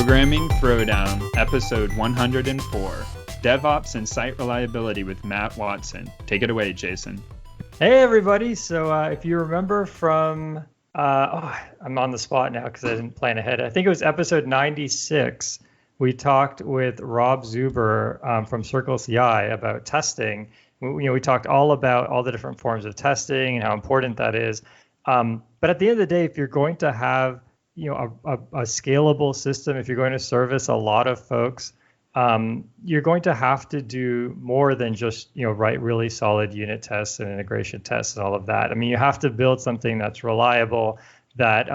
Programming Throwdown, Episode 104, DevOps and Site Reliability with Matt Watson. Take it away, Jason. Hey, everybody. So if you remember from, I'm on the spot now because I didn't plan ahead. I think it was episode 96. We talked with Rob Zuber from Circle CI about testing. We talked all about all the different forms of testing and how important that is. But at the end of the day, if you're going to have a scalable system, if you're going to service a lot of folks, you're going to have to do more than just write really solid unit tests and integration tests and all of that. I mean, you have to build something that's reliable, that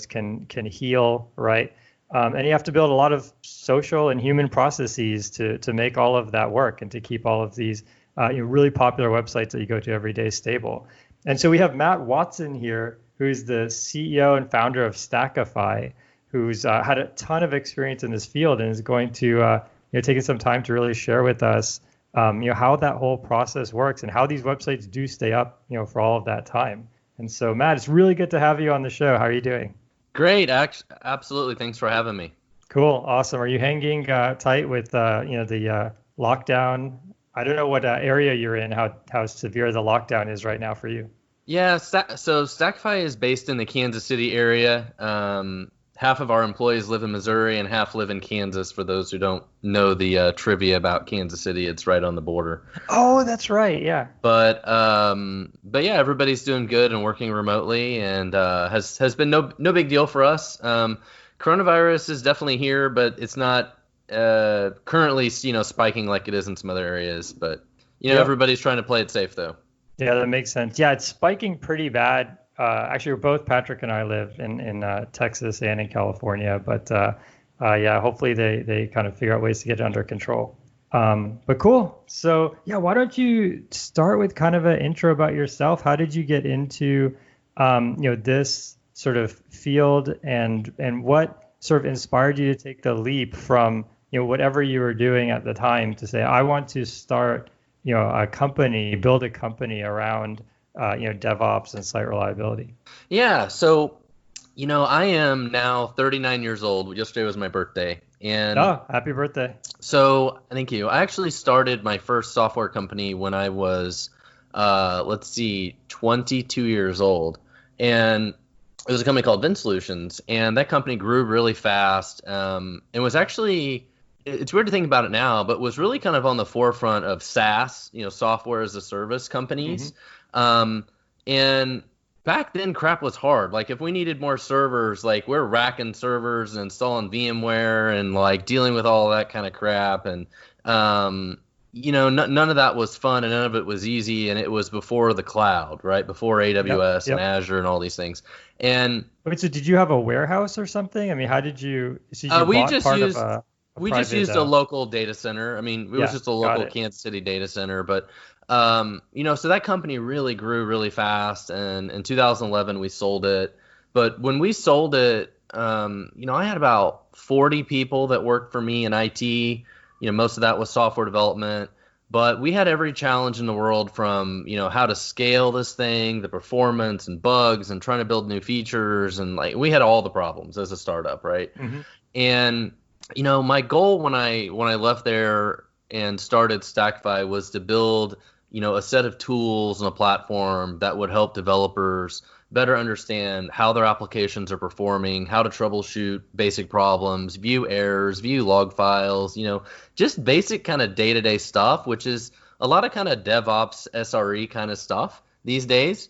can heal, right? And you have to build a lot of social and human processes to make all of that work and to keep all of these really popular websites that you go to every day stable. And so we have Matt Watson here, who's the CEO and founder of Stackify, who's had a ton of experience in this field and is going to taking some time to really share with us how that whole process works and how these websites do stay up for all of that time. And so, Matt, it's really good to have you on the show. How are you doing? Great, absolutely. Thanks for having me. Cool, awesome. Are you hanging tight with the lockdown? I don't know what area you're in, how severe the lockdown is right now for you. Yeah, so Stackify is based in the Kansas City area. Half of our employees live in Missouri and half live in Kansas. For those who don't know the trivia about Kansas City, it's right on the border. Oh, that's right, yeah. But yeah, everybody's doing good and working remotely, and has been no big deal for us. Coronavirus is definitely here, but it's not currently spiking like it is in some other areas. But everybody's trying to play it safe though. Yeah, that makes sense. Yeah, it's spiking pretty bad. Actually, both Patrick and I live in Texas and in California, but hopefully they kind of figure out ways to get it under control. But cool. So yeah, why don't you start with kind of an intro about yourself? How did you get into this sort of field, and what sort of inspired you to take the leap from whatever you were doing at the time to say, I want to start a company, build a company around DevOps and site reliability? Yeah, so I am now 39 years old. Yesterday was my birthday, and happy birthday! So thank you. I actually started my first software company when I was 22 years old, and it was a company called Vin Solutions, and that company grew really fast. It was actually, it's weird to think about it now, but was really kind of on the forefront of SaaS, software as a service companies. Mm-hmm. And back then crap was hard. Like if we needed more servers, like we're racking servers and installing VMware and like dealing with all that kind of crap. And, none of that was fun and none of it was easy. And it was before the cloud, right? Before AWS and Azure and all these things. And wait, so did you have a warehouse or something? I mean, how did you, we just used a local data center. I mean, it was just a local Kansas City data center, but so that company really grew really fast, and in 2011 we sold it. But when we sold it, I had about 40 people that worked for me in IT. Most of that was software development, but we had every challenge in the world from, how to scale this thing, the performance and bugs and trying to build new features. And like, we had all the problems as a startup, right? Mm-hmm. And, my goal when I left there and started Stackify was to build a set of tools and a platform that would help developers better understand how their applications are performing, how to troubleshoot basic problems, view errors, view log files, just basic kind of day-to-day stuff, which is a lot of kind of DevOps, SRE kind of stuff these days.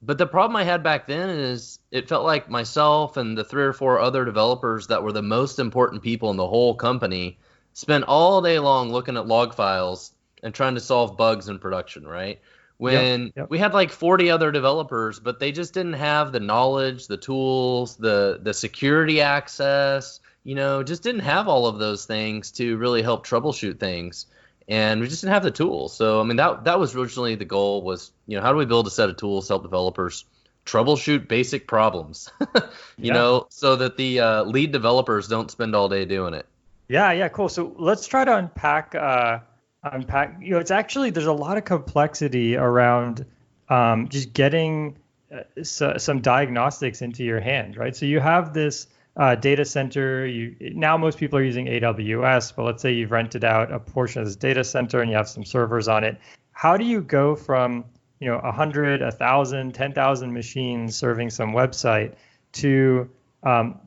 But the problem I had back then is it felt like myself and the 3 or 4 other developers that were the most important people in the whole company spent all day long looking at log files and trying to solve bugs in production, right? When we had like 40 other developers, but they just didn't have the knowledge, the tools, the security access, just didn't have all of those things to really help troubleshoot things. And we just didn't have the tools. So, I mean, that was originally the goal was, how do we build a set of tools to help developers troubleshoot basic problems, so that the lead developers don't spend all day doing it. Yeah, cool. So let's try to unpack, it's actually, there's a lot of complexity around just getting some diagnostics into your hand, right? So you have this data center. Now most people are using AWS, but let's say you've rented out a portion of this data center and you have some servers on it. How do you go from 100, 1,000, 10,000 machines serving some website to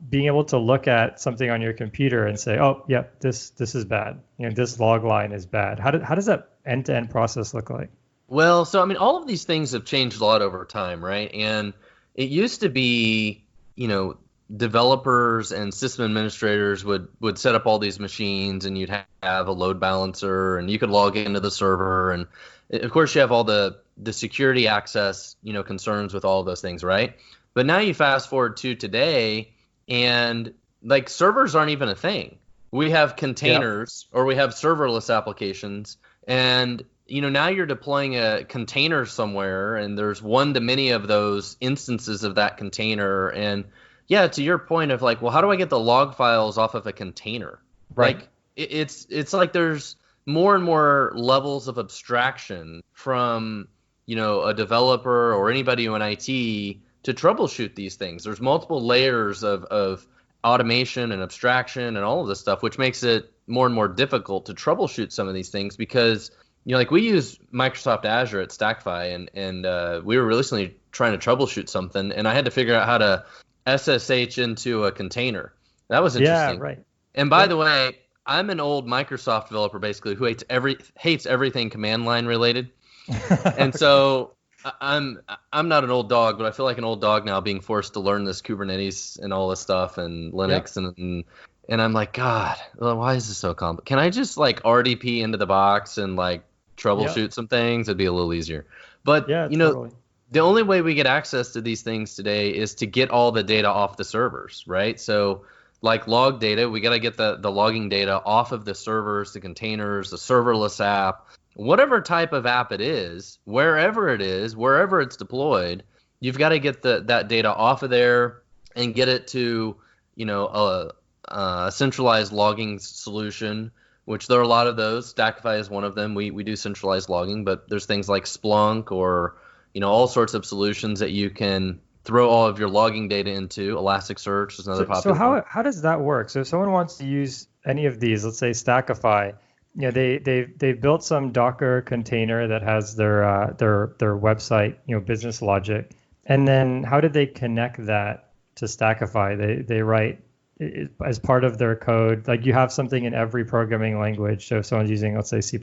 being able to look at something on your computer and say, oh, yep, this is bad. This log line is bad. How does that end-to-end process look like? Well, so I mean, all of these things have changed a lot over time, right? And it used to be, developers and system administrators would set up all these machines, and you'd have a load balancer, and you could log into the server, and of course you have all the security access, concerns with all of those things, right? But now you fast forward to today, and like servers aren't even a thing. We have containers, or we have serverless applications, and now you're deploying a container somewhere, and there's one to many of those instances of that container. And yeah, to your point of like, well, how do I get the log files off of a container? Right. Like it's like there's more and more levels of abstraction from a developer or anybody in IT to troubleshoot these things. There's multiple layers of automation and abstraction and all of this stuff, which makes it more and more difficult to troubleshoot some of these things because like we use Microsoft Azure at Stackify, and we were recently trying to troubleshoot something, and I had to figure out how to SSH into a container. That was interesting. Yeah, right. And by the way, I'm an old Microsoft developer basically who hates everything command line related. And so I'm not an old dog, but I feel like an old dog now being forced to learn this Kubernetes and all this stuff and Linux and I'm like, God, why is this so complicated? Can I just like RDP into the box and like troubleshoot some things? It'd be a little easier. But totally. The only way we get access to these things today is to get all the data off the servers, right? So like log data, we got to get the logging data off of the servers, the containers, the serverless app, whatever type of app it is, wherever it's deployed, you've got to get that data off of there and get it to, a centralized logging solution, which there are a lot of those. Stackify is one of them. We do centralized logging, but there's things like Splunk or, all sorts of solutions that you can throw all of your logging data into. Elasticsearch is another popular one. So how does that work? So if someone wants to use any of these, let's say Stackify, they've built some Docker container that has their website, business logic, and then how did they connect that to Stackify? They write as part of their code, like you have something in every programming language. So if someone's using, let's say C++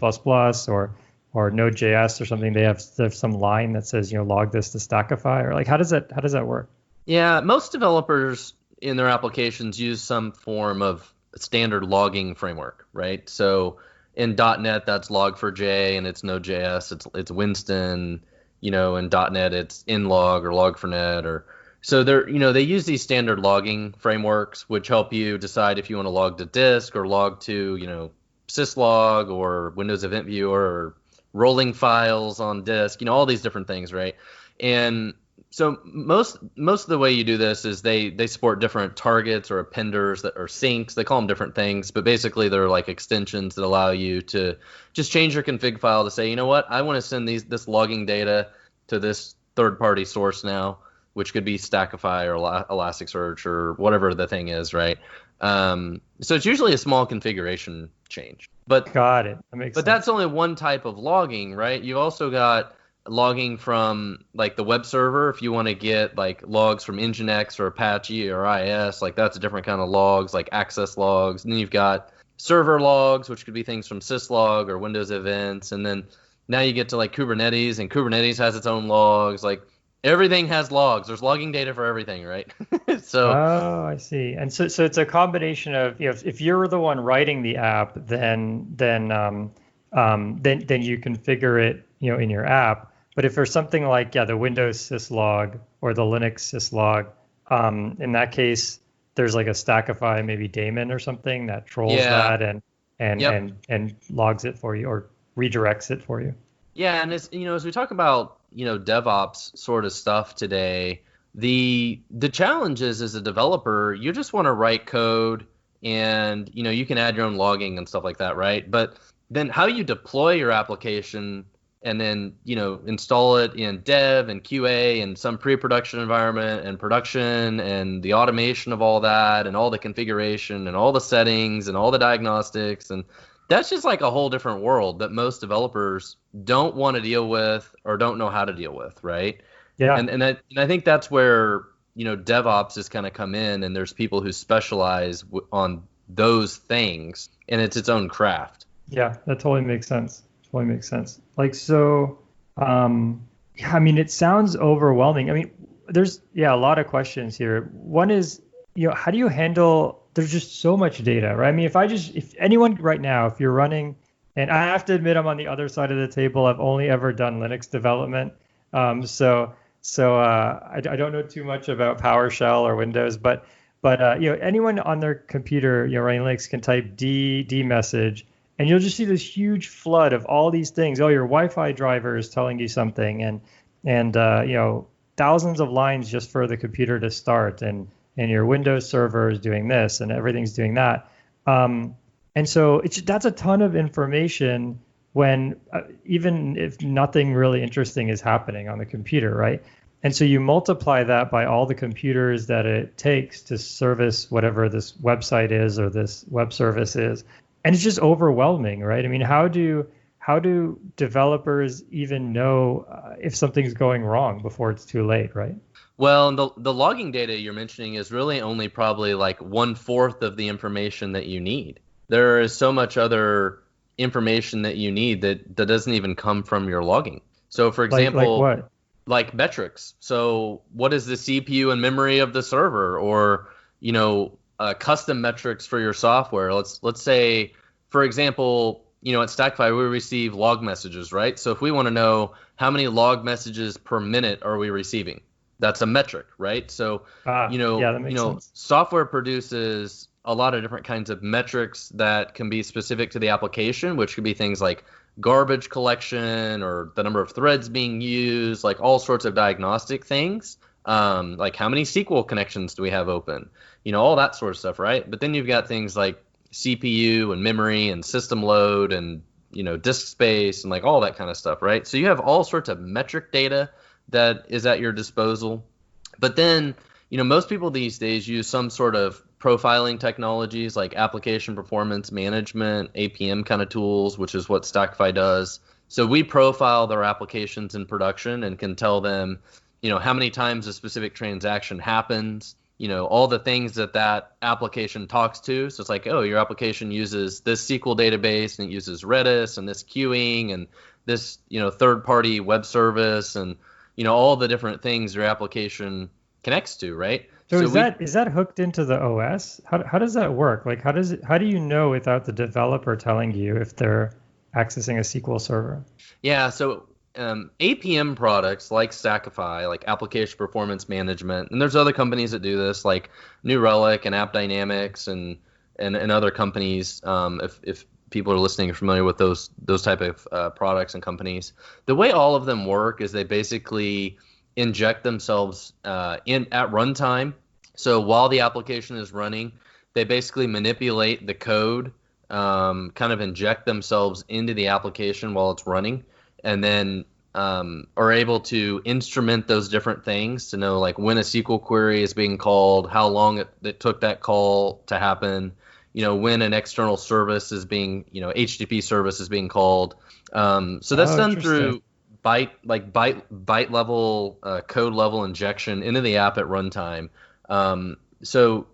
or Node.js or something, they have some line that says, log this to Stackify, or like how does that work? Yeah, most developers in their applications use some form of standard logging framework, right? So in .NET, that's Log4j, and it's Node.js, it's Winston, in .NET, it's nlog or Log4net, or so they use these standard logging frameworks, which help you decide if you want to log to disk or log to, syslog or Windows Event Viewer or rolling files on disk, all these different things, right? And so most of the way you do this is they support different targets or appenders that are sinks. They call them different things, but basically they're like extensions that allow you to just change your config file to say, you know what, I want to send this logging data to this third-party source now, which could be Stackify or Elasticsearch or whatever the thing is, right? So it's usually a small configuration change. But got it. That makes sense. That's only one type of logging, right? You've also got logging from like the web server. If you want to get like logs from Nginx or Apache or IIS, like that's a different kind of logs, like access logs. And then you've got server logs, which could be things from syslog or Windows events. And then now you get to like Kubernetes, and Kubernetes has its own logs. Like everything has logs. There's logging data for everything, right? Oh, I see. And so it's a combination of, if you're the one writing the app, then you configure it, in your app. But if there's something like the Windows syslog or the Linux syslog, in that case, there's like a Stackify, maybe daemon or something that trolls that and logs it for you or redirects it for you. Yeah, and as we talk about DevOps sort of stuff today, the challenge is, as a developer, you just want to write code and you can add your own logging and stuff like that, right? But then how you deploy your application and then, install it in dev and QA and some pre-production environment and production and the automation of all that and all the configuration and all the settings and all the diagnostics. And that's just like a whole different world that most developers don't want to deal with or don't know how to deal with, right? Yeah. And I think that's where, DevOps has kind of come in, and there's people who specialize on those things, and it's its own craft. Yeah, that totally makes sense. Like, so, it sounds overwhelming. There's, a lot of questions here. One is, how do you handle, there's just so much data, right? If anyone right now, if you're running, and I have to admit, I'm on the other side of the table. I've only ever done Linux development. So I don't know too much about PowerShell or Windows, but anyone on their computer, running Linux can type D message, and you'll just see this huge flood of all these things. Oh, your Wi-Fi driver is telling you something, and thousands of lines just for the computer to start, and your Windows server is doing this, and everything's doing that. And so that's a ton of information when even if nothing really interesting is happening on the computer, right? And so you multiply that by all the computers that it takes to service whatever this website is or this web service is, and it's just overwhelming, right? How do developers even know if something's going wrong before it's too late, right? Well, the logging data you're mentioning is really only probably like 1/4 of the information that you need. There is so much other information that you need that doesn't even come from your logging. So for example, like what? Like metrics. So what is the CPU and memory of the server, or custom metrics for your software? Let's say, for example, at Stackify we receive log messages, right? So if we want to know how many log messages per minute are we receiving, that's a metric, right? So that makes sense. Software produces a lot of different kinds of metrics that can be specific to the application, which could be things like garbage collection or the number of threads being used, like all sorts of diagnostic things, like how many SQL connections do we have open, all that sort of stuff, right? But then you've got things like CPU and memory and system load and disk space and like all that kind of stuff, right? So you have all sorts of metric data that is at your disposal. But then most people these days use some sort of profiling technologies like application performance management, APM kind of tools, which is what Stackify does. So we profile their applications in production and can tell them, how many times a specific transaction happens, all the things that application talks to. So it's like, oh, your application uses this SQL database and it uses Redis and this queuing and this, third-party web service and, all the different things your application connects to, right? So is that hooked into the OS? How does that work? Like how do you know without the developer telling you if they're accessing a SQL server? Yeah, so APM products like Stackify, like application performance management, and there's other companies that do this, like New Relic and App Dynamics and other companies. If people are listening are familiar with those type of products and companies, the way all of them work is they basically inject themselves in at runtime. So while the application is running, they basically manipulate the code, kind of inject themselves into the application while it's running, and then are able to instrument those different things to know like when a SQL query is being called, how long it took that call to happen, when an external service is being, HTTP service is being called. So that's done through byte level code level injection into the app at runtime. So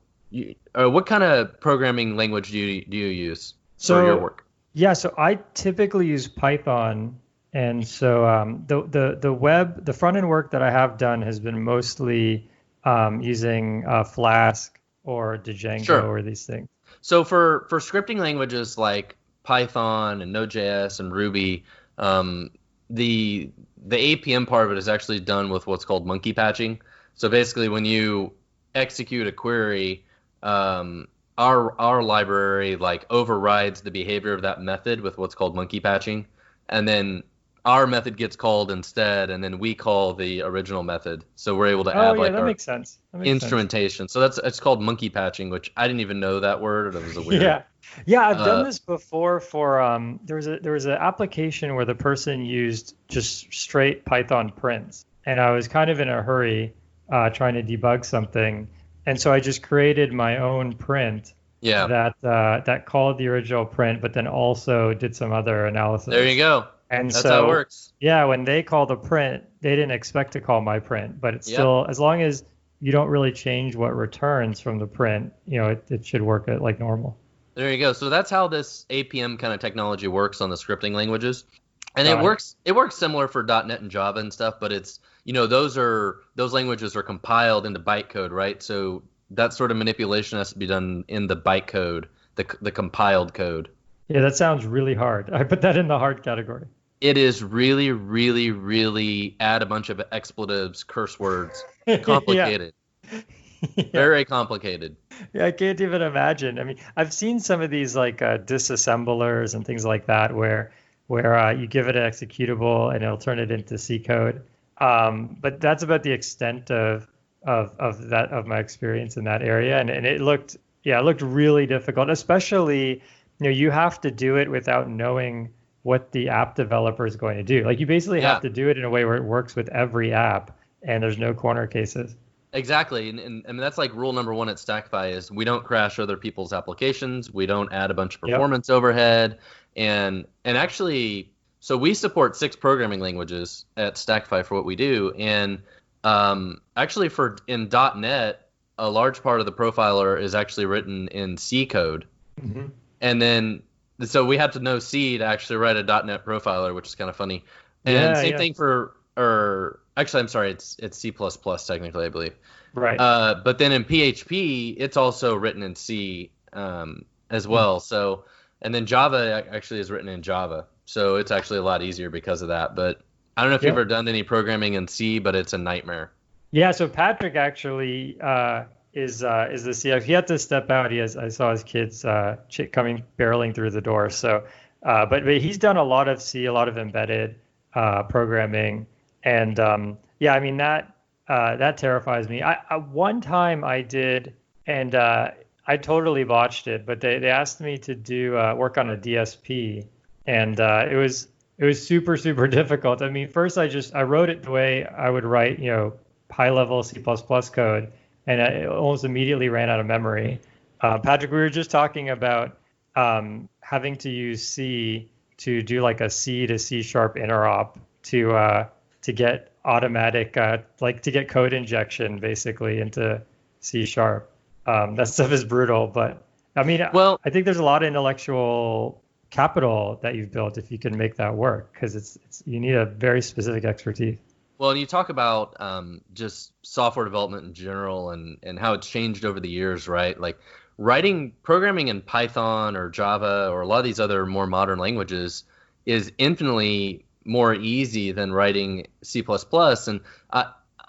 what kind of programming language do you use for your work? Yeah, so I typically use Python, and so the front end work that I have done has been mostly using Flask or Django or these things. So for scripting languages like Python and Node.js and Ruby, the APM part of it is actually done with what's called monkey patching. So basically, when you execute a query, our library like overrides the behavior of that method with what's called monkey patching, and then our method gets called instead, and then we call the original method. So we're able to add that our makes sense. instrumentation. So it's called monkey patching, which I didn't even know that word. That was a weird. Yeah, I've done this before for there was an application where the person used just straight Python prints, and I was kind of in a hurry trying to debug something, and so I just created my own print. Yeah. That called the original print, but then also did some other analysis. There you go. And that's how it works. Yeah, when they call the print, they didn't expect to call my print, but it's still, as long as you don't really change what returns from the print, it should work like normal. There you go. So that's how this APM kind of technology works on the scripting languages. And it works similar for .NET and Java and stuff, but it's, those languages are compiled into bytecode, right? So that sort of manipulation has to be done in the bytecode, the compiled code. Yeah, that sounds really hard. I put that in the hard category. It is really, really, really add a bunch of expletives, curse words, complicated. Very complicated. Yeah, I can't even imagine. I mean, I've seen some of these like disassemblers and things like that where you give it an executable and it'll turn it into C code. But that's about the extent of my experience in that area, and it looked really difficult, especially you have to do it without knowing what the app developer is going to do. Like you basically have to do it in a way where it works with every app and there's no corner cases. Exactly. And that's like rule number 1 at Stackify is we don't crash other people's applications. We don't add a bunch of performance overhead. And actually, so we support 6 programming languages at Stackify for what we do. And actually in .NET, a large part of the profiler is actually written in C code. Mm-hmm. And then so we had to know C to actually write a .NET profiler, which is kind of funny. And same thing actually, I'm sorry, it's C++ technically, I believe. Right. But then in PHP, it's also written in C as well. So, and then Java actually is written in Java. So it's actually a lot easier because of that. But I don't know if you've ever done any programming in C, but it's a nightmare. Yeah. So Patrick actually is the CX. He had to step out. I saw his kids coming barreling through the door. So, but he's done a lot of C, a lot of embedded programming, and I mean that terrifies me. One time I did, and I totally botched it. But they asked me to do work on a DSP, and it was super difficult. I mean, first I wrote it the way I would write high level C++ code. And it almost immediately ran out of memory. Patrick, we were just talking about having to use C to do like a C to C# interop to get automatic, to get code injection basically into C#. That stuff is brutal, but I mean, I think there's a lot of intellectual capital that you've built if you can make that work, because you need a very specific expertise. Well, and you talk about just software development in general and how it's changed over the years, right? Like programming in Python or Java or a lot of these other more modern languages is infinitely more easy than writing C++. And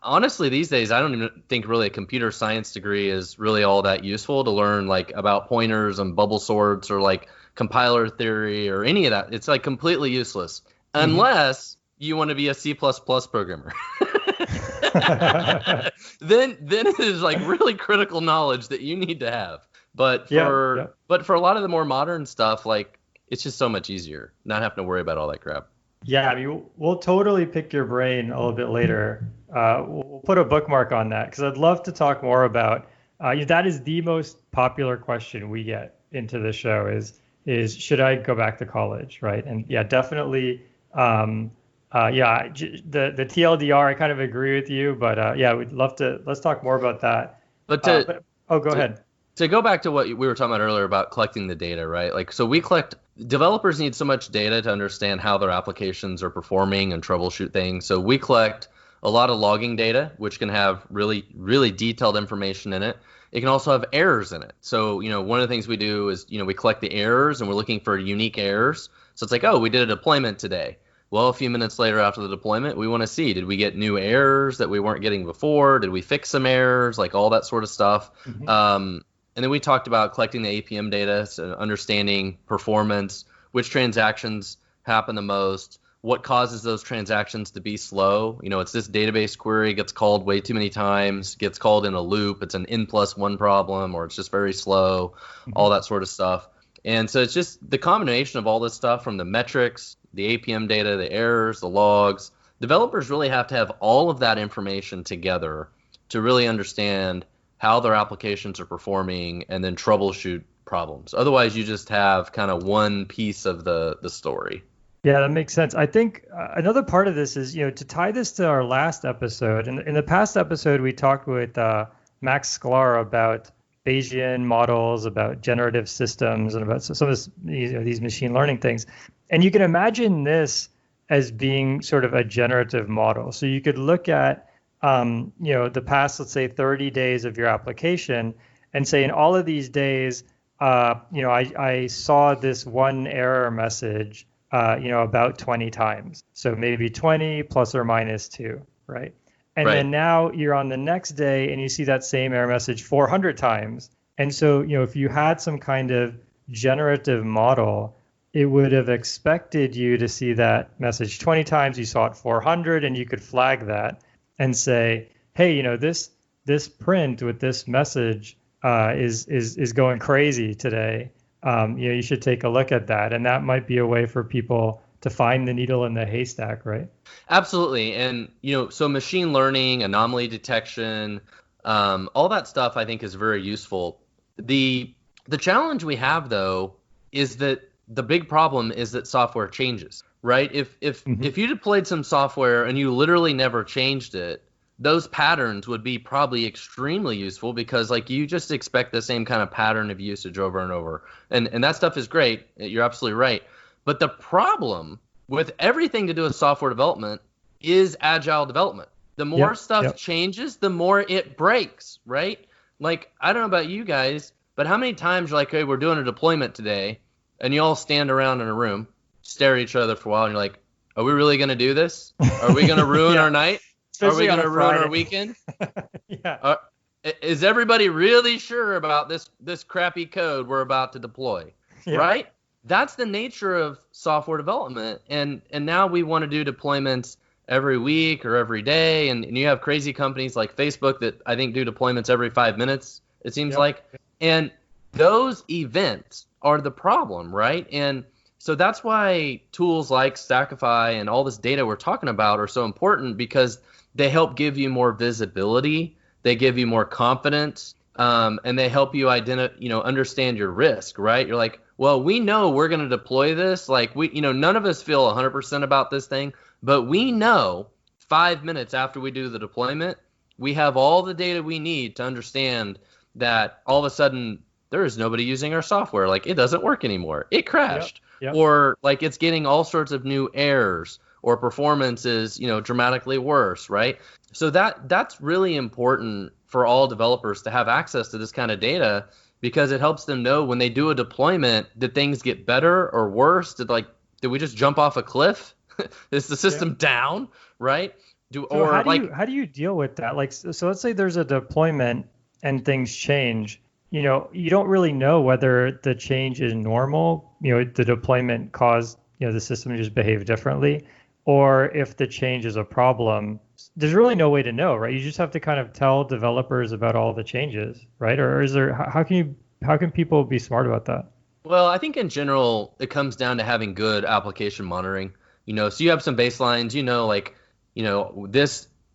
honestly, these days, I don't even think really a computer science degree is really all that useful to learn like about pointers and bubble sorts or like compiler theory or any of that. It's like completely useless unless you want to be a C++ programmer. then it is like really critical knowledge that you need to have. But for a lot of the more modern stuff, like it's just so much easier not having to worry about all that crap. Yeah, I mean, we'll totally pick your brain a little bit later. We'll put a bookmark on that because I'd love to talk more about that is the most popular question we get into the show is should I go back to college, right? And yeah, definitely. The TLDR, I kind of agree with you, but we'd love to. Let's talk more about that. Go ahead. To go back to what we were talking about earlier about collecting the data, right? Like, so developers need so much data to understand how their applications are performing and troubleshoot things. So we collect a lot of logging data, which can have really, really detailed information in it. It can also have errors in it. So, one of the things we do is, we collect the errors and we're looking for unique errors. So it's like, oh, we did a deployment today. Well, a few minutes later after the deployment, we want to see, did we get new errors that we weren't getting before? Did we fix some errors? Like all that sort of stuff. Mm-hmm. And then we talked about collecting the APM data, so understanding performance, which transactions happen the most, what causes those transactions to be slow. It's this database query gets called way too many times, gets called in a loop. It's an N+1 problem, or it's just very slow, all that sort of stuff. And so it's just the combination of all this stuff, from the metrics, the APM data, the errors, the logs. Developers really have to have all of that information together to really understand how their applications are performing and then troubleshoot problems. Otherwise, you just have kind of one piece of the story. Yeah, that makes sense. I think another part of this is, to tie this to our last episode. In the past episode, we talked with Max Sklar about Bayesian models, about generative systems, and about some of these machine learning things. And you can imagine this as being sort of a generative model. So you could look at, the past, let's say, 30 days of your application and say, in all of these days, I saw this one error message about 20 times. So maybe 20 plus or minus 2, right? And then now you're on the next day and you see that same error message 400 times. And so, if you had some kind of generative model, it would have expected you to see that message 20 times. You saw it 400, and you could flag that and say, hey, this print with this message is going crazy today. You should take a look at that. And that might be a way for people to find the needle in the haystack, right? Absolutely. And, so machine learning, anomaly detection, all that stuff I think is very useful. The challenge we have, though, is that the big problem is that software changes, right? If you deployed some software and you literally never changed it, those patterns would be probably extremely useful, because you just expect the same kind of pattern of usage over and over. And that stuff is great. You're absolutely right. But the problem with everything to do with software development is agile development. The more stuff changes, the more it breaks, right? I don't know about you guys, but how many times you're like, hey, we're doing a deployment today, and you all stand around in a room, stare at each other for a while, and you're like, are we really going to do this? Are we going to ruin our night? Especially Are we going to ruin our weekend? Is everybody really sure about this crappy code we're about to deploy? Right? That's the nature of software development. And now we want to do deployments every week or every day. And you have crazy companies like Facebook that I think do deployments every 5 minutes, it seems like. And those events are the problem, right? And so that's why tools like Stackify and all this data we're talking about are so important, because they help give you more visibility, they give you more confidence, and they help you understand your risk, right? You're like, well, we know we're going to deploy this. None of us feel 100% about this thing, but we know 5 minutes after we do the deployment, we have all the data we need to understand that all of a sudden there is nobody using our software. It doesn't work anymore. It crashed. Or it's getting all sorts of new errors, or performance is, dramatically worse, right? So that's really important for all developers to have access to this kind of data, because it helps them know when they do a deployment, did things get better or worse? Did we just jump off a cliff? Is the system down, right? How do you deal with that? So let's say there's a deployment and things change. You don't really know whether the change is normal, the deployment caused, the system to just behave differently, or if the change is a problem. There's really no way to know, right? You just have to kind of tell developers about all the changes, right? Or is there, how can people be smart about that? Well, I think in general, it comes down to having good application monitoring. So you have some baselines,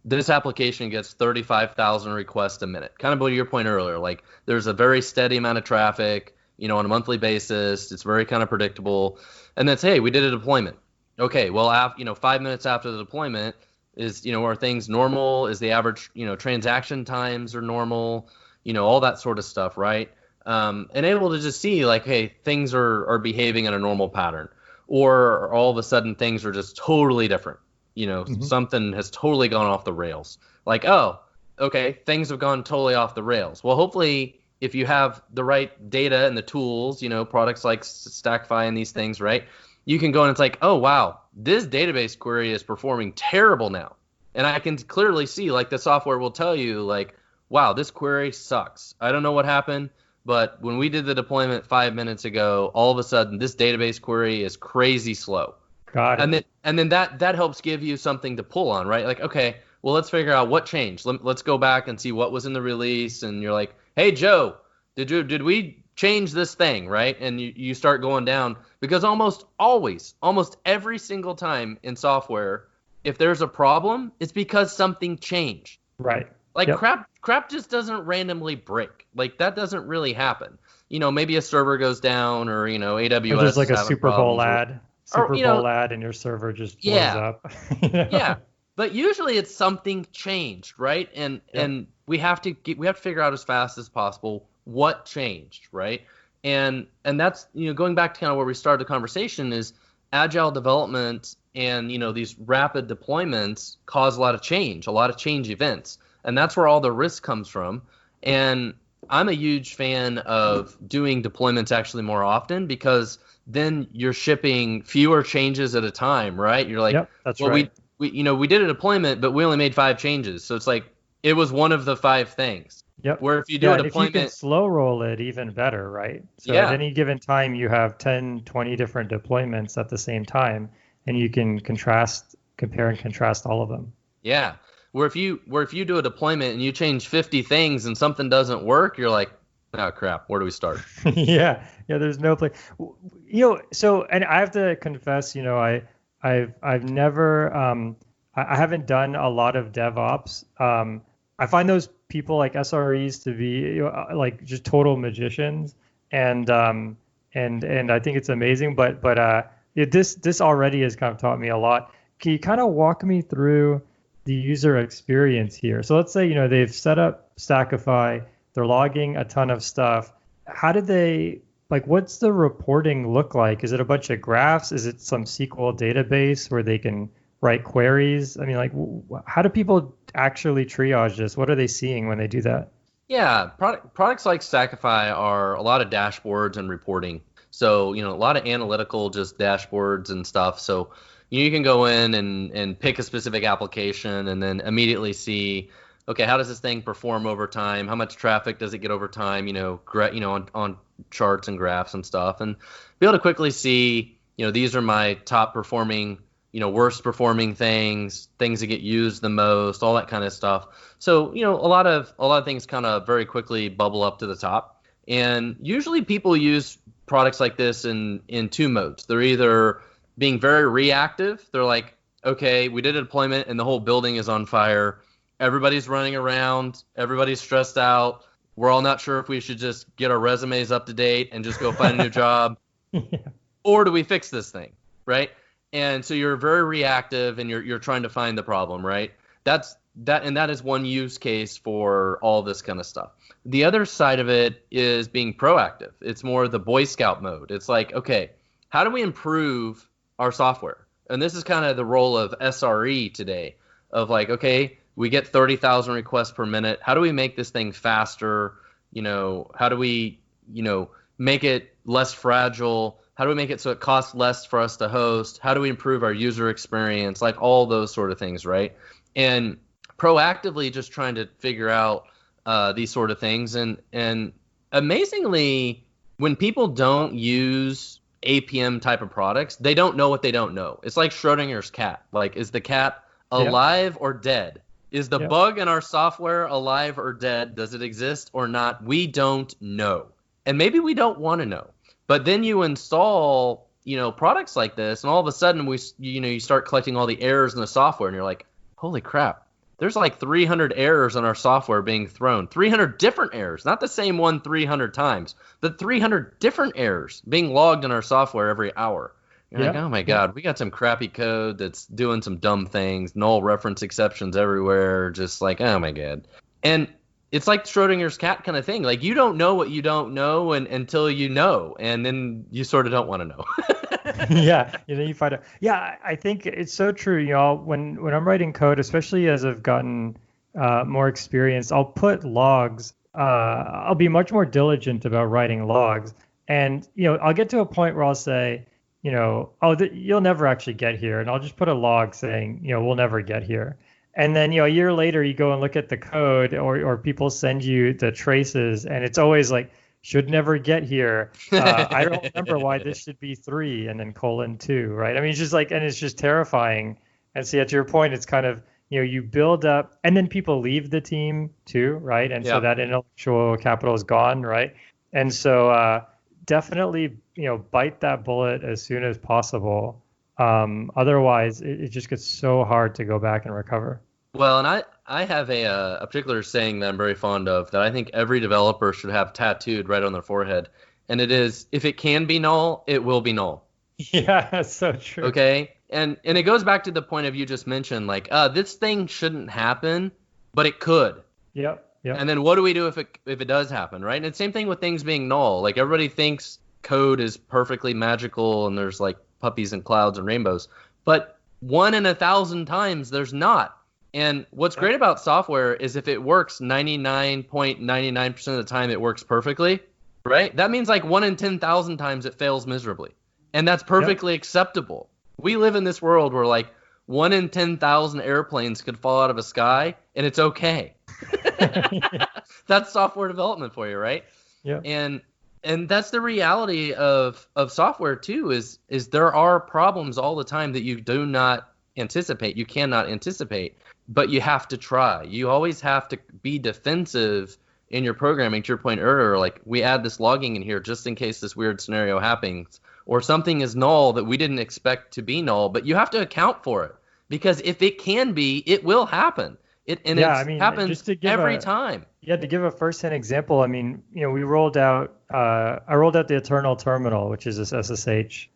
this application gets 35,000 requests a minute. Kind of to your point earlier, there's a very steady amount of traffic, on a monthly basis. It's very kind of predictable. And that's, hey, we did a deployment. Okay, well, 5 minutes after the deployment, are things normal? Is the average, transaction times are normal? All that sort of stuff, right? And able to just see hey, things are behaving in a normal pattern, or all of a sudden things are just totally different. Something has totally gone off the rails. Oh, okay, things have gone totally off the rails. Well, hopefully, if you have the right data and the tools, products like Stackify and these things, right, you can go and it's oh, wow, this database query is performing terrible now. And I can clearly see, the software will tell you, wow, this query sucks. I don't know what happened, but when we did the deployment 5 minutes ago, all of a sudden, this database query is crazy slow. Got it. And then that helps give you something to pull on, right? Like, okay, well, let's figure out what changed. Let's go back and see what was in the release. And you're like, hey, Joe, did we change this thing, right? And you start going down, because almost every single time in software, if there's a problem, it's because something changed. Right. Like crap just doesn't randomly break. Like that doesn't really happen. Maybe a server goes down, or AWS. Or there's like a Super Bowl ad. Bowl ad, and your server just blows up. Yeah. But usually it's something changed, right? And we have to figure out as fast as possible what changed, right? And that's going back to kind of where we started the conversation, is agile development and these rapid deployments cause a lot of change events, and that's where all the risk comes from. And I'm a huge fan of doing deployments actually more often, because then you're shipping fewer changes at a time, right? You're like, that's right. We did a deployment, but we only made 5 changes. So it's like, it was one of the 5 things. Yep. Where if you do a deployment, if you can slow roll it, even better, right? So at any given time, you have 10, 20 different deployments at the same time, and you can compare and contrast all of them. Yeah. Where if you do a deployment and you change 50 things and something doesn't work, you're like, oh crap, where do we start? Yeah. There's no place. So, and I have to confess, I've never, I haven't done a lot of DevOps. I find those people like SREs to be like just total magicians, and I think it's amazing. But this already has kind of taught me a lot. Can you kind of walk me through the user experience here? So let's say they've set up Stackify, they're logging a ton of stuff. How did they, like, what's the reporting look like? Is it a bunch of graphs? Is it some SQL database where they can write queries? I mean, like, how do people actually triage this? What are they seeing when they do that? Yeah, products like Stackify are a lot of dashboards and reporting. So, a lot of analytical just dashboards and stuff. So you can go in and pick a specific application and then immediately see, okay, how does this thing perform over time? How much traffic does it get over time? On charts and graphs and stuff, and be able to quickly see, these are my top performing, worst performing things that get used the most, all that kind of stuff. So, a lot of things kind of very quickly bubble up to the top. And usually people use products like this in 2 modes. They're either being very reactive. They're like, okay, we did a deployment and the whole building is on fire. Everybody's running around. Everybody's stressed out. We're all not sure if we should just get our resumes up to date and just go find a new job. Or do we fix this thing, right? And so you're very reactive and you're trying to find the problem, right? That is one use case for all this kind of stuff. The other side of it is being proactive. It's more the Boy Scout mode. It's like, okay, how do we improve our software? And this is kind of the role of SRE today, of like, okay, we get 30,000 requests per minute. How do we make this thing faster? How do we, make it less fragile? How do we make it so it costs less for us to host? How do we improve our user experience? Like all those sort of things, right? And proactively just trying to figure out these sort of things. And amazingly, when people don't use APM type of products, they don't know what they don't know. It's like Schrodinger's cat. Like, is the cat alive or dead? Is the bug in our software alive or dead? Does it exist or not? We don't know. And maybe we don't want to know. But then you install, products like this, and all of a sudden you start collecting all the errors in the software, and you're like, holy crap, there's like 300 errors in our software being thrown. 300 different errors, not the same one 300 times, but 300 different errors being logged in our software every hour. You're like, oh my God, we got some crappy code that's doing some dumb things, null reference exceptions everywhere, just like, oh my God. And it's like Schrodinger's cat kind of thing. Like, you don't know what you don't know until you know, and then you sort of don't want to know. Yeah, you find out. Yeah, I think it's so true. When I'm writing code, especially as I've gotten more experience, I'll put logs. I'll be much more diligent about writing logs, and I'll get to a point where I'll say, you'll never actually get here, and I'll just put a log saying, we'll never get here. And then, a year later, you go and look at the code, or people send you the traces, and it's always like should never get here. I don't remember why this should be 3 and then :2, right? I mean, it's just like, and it's just terrifying. And so, yeah, to your point, it's kind of, you build up, and then people leave the team too, right? And so that intellectual capital is gone, right? And so definitely, bite that bullet as soon as possible. Otherwise, it just gets so hard to go back and recover. Well, and I have a particular saying that I'm very fond of that I think every developer should have tattooed right on their forehead. And it is, if it can be null, it will be null. Yeah, that's so true. Okay? And it goes back to the point of you just mentioned, like, this thing shouldn't happen, but it could. Yep. And then what do we do if it does happen, right? And it's the same thing with things being null. Like, everybody thinks code is perfectly magical and there's like puppies and clouds and rainbows. But 1 in 1,000 times there's not. And what's great about software is if it works 99.99% of the time, it works perfectly, right? That means like 1 in 10,000 times it fails miserably. And that's perfectly acceptable. We live in this world where like 1 in 10,000 airplanes could fall out of a sky and it's okay. That's software development for you, right? Yeah. And that's the reality of software too, is there are problems all the time that you do not anticipate. You cannot anticipate, but you have to try. You always have to be defensive in your programming. To your point earlier, like, we add this logging in here just in case this weird scenario happens, or something is null that we didn't expect to be null, but you have to account for it, because if it can be, it will happen. It happens every time. Yeah, to give a first-hand example, I mean, we rolled out, I rolled out the Eternal Terminal, which is this SSH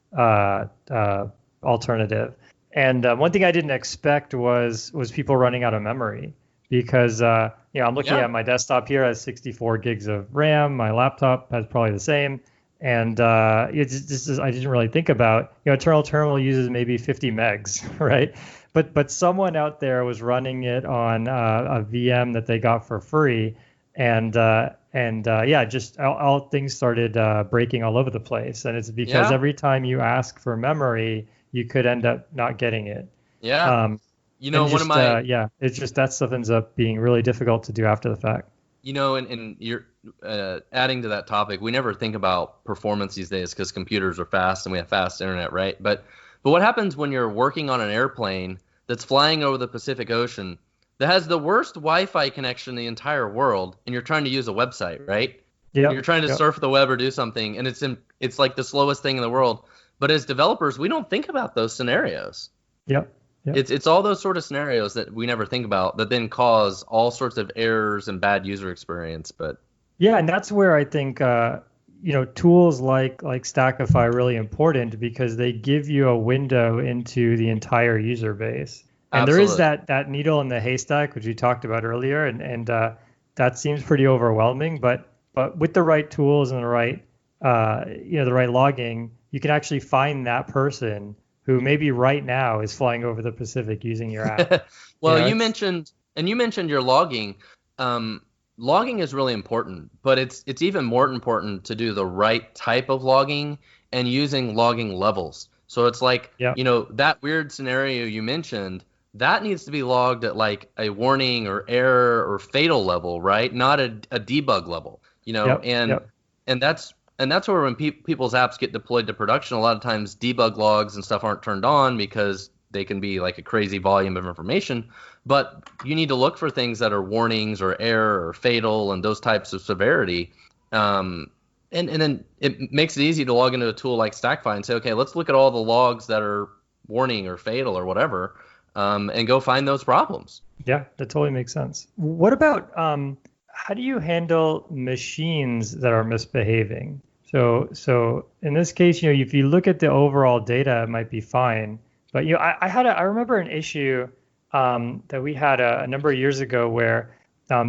alternative. And one thing I didn't expect was people running out of memory, because I'm looking at my desktop here, has 64 gigs of RAM. My laptop has probably the same. And I didn't really think about, Eternal Terminal uses maybe 50 megs, right? But someone out there was running it on a VM that they got for free, and just all things started breaking all over the place. And it's because every time you ask for memory, you could end up not getting it. Yeah. It's just that stuff ends up being really difficult to do after the fact. And you're adding to that topic, we never think about performance these days because computers are fast and we have fast internet, right? But what happens when you're working on an airplane that's flying over the Pacific Ocean that has the worst Wi-Fi connection in the entire world, and you're trying to use a website, right? Yeah. You're trying to surf the web or do something, and it's like the slowest thing in the world. But as developers, we don't think about those scenarios. Yep. It's all those sort of scenarios that we never think about that then cause all sorts of errors and bad user experience. But yeah, and that's where I think tools like Stackify are really important, because they give you a window into the entire user base. And Absolutely. There is that needle in the haystack, which we talked about earlier, and that seems pretty overwhelming. But with the right tools and the right logging, you can actually find that person who maybe right now is flying over the Pacific using your app. Well, you mentioned your logging. Logging is really important, but it's even more important to do the right type of logging and using logging levels. So it's like, that weird scenario you mentioned, that needs to be logged at like a warning or error or fatal level, right? Not a debug level, and that's where when people's apps get deployed to production, a lot of times debug logs and stuff aren't turned on because they can be like a crazy volume of information. But you need to look for things that are warnings or error or fatal and those types of severity. And then it makes it easy to log into a tool like Stackify and say, okay, let's look at all the logs that are warning or fatal or whatever, and go find those problems. Yeah, that totally makes sense. What about how do you handle machines that are misbehaving? So in this case, if you look at the overall data, it might be fine. But I remember an issue that we had a number of years ago where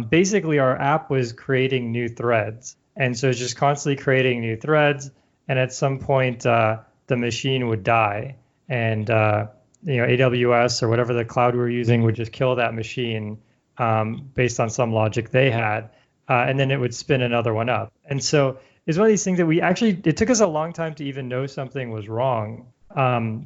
basically our app was creating new threads, and so it's just constantly creating new threads. And at some point, the machine would die, and AWS or whatever the cloud we were using would just kill that machine based on some logic they had, and then it would spin another one up. And so it's one of these things that it took us a long time to even know something was wrong,